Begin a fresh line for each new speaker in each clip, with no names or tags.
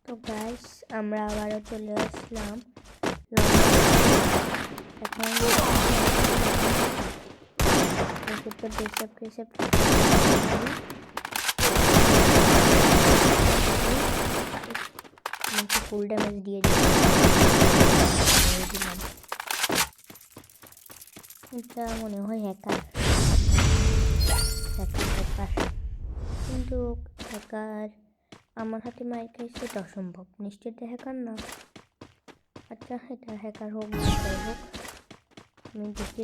তো গাইস আমরা আবারও চলে আসলাম এখন ফুল ড্যামেজ দিয়ে দিলাম। এটা মনে হয় হ্যাকার, কিন্তু হ্যাকার আমার হাতে মাইর খাইছে, এটা অসম্ভব। নিশ্চয় এটা হ্যাকার না। আচ্ছা এটা হ্যাকার হোক যাই হোক, আমি দেখি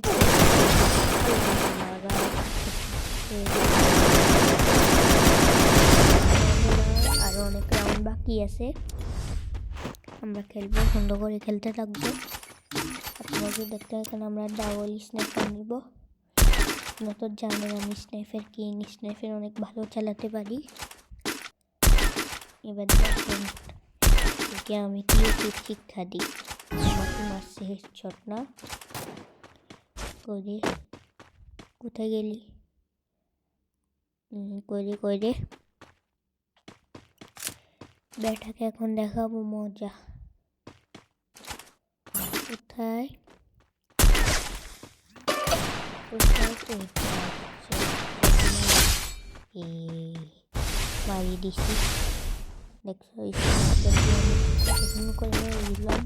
আরো অনেক রাউন্ড বাকি আছে। আমরা খেলবো, সুন্দর করে খেলতে থাকবো। আপনারা যদি দেখতে এখানে আমরা ডাবল স্নাইপার নিব। আপনারা তো জানেন আমি স্নাইপার কিং, স্নাইপার অনেক ভালো চালাতে পারি। এবার দেখেন একে আমি কি শিক্ষা দিই। আমাকে মারছে হেডশট না করে। কোথায় গেলি? করে ব্যাটাকে এখন দেখাবো মজা। কোথায় মারি দিছি, দেখছো করে দিলাম।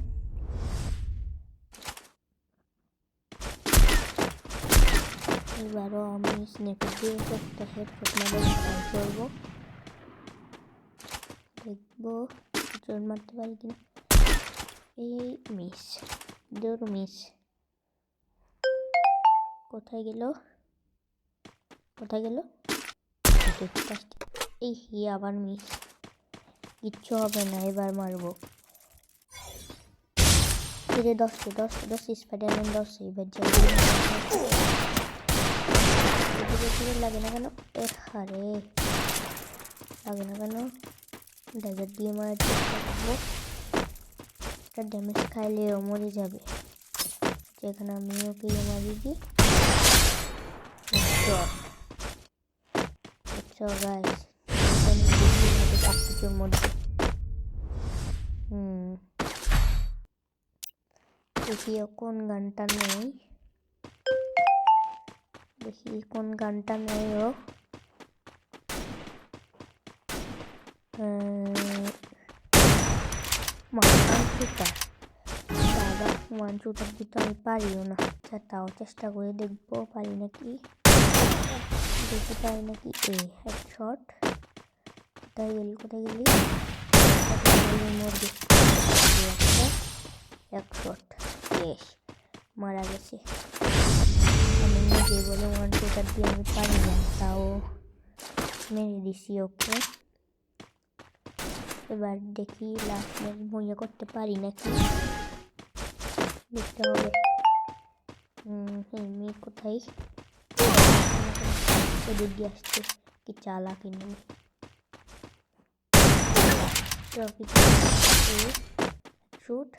এবারও আমি স্নেপার দিয়ে একটা হেডশট মারতে ট্রাই করবো, দেখবো হেডশট মারতে পারি কিনা। এই মিস, দৌড় মিস। কোথায় গেল? এই আবার মিস। কিচ্ছু হবে না, এবার মারবো। ফিরে 10 স্পাইডারম্যান 10 এবার লাগে না কেন? আরে লাগে না কেন? ড্যাগার দিয়ে মারার চেষ্টা করবো। একটা ড্যামেজ খাইলেও মরে যাবে। যেখানে আমি ওকে মারি দিই। গাইস সবকিছুর মধ্যে দেখি কোন গানটা নেই, ও দাদা ওয়ান শুটার দিতে আমি পারিও না। আচ্ছা তাও চেষ্টা করে দেখবো পারি নাকি, হেডশট। কোথায় গেলি মরবি। এক শট শেষ, মারা গেছে। আমি নিজে বলে ওয়ান শুটার দিয়ে আমি পারি না, তাও মেরে দিছি ওকে। এবার দেখি লাস্ট ম্যাচ মজা করতে পারি নাকি, দেখতে হবে। এমনি কোথায় এদিক দিয়ে আসছে, কি চালাক এমনি। শুট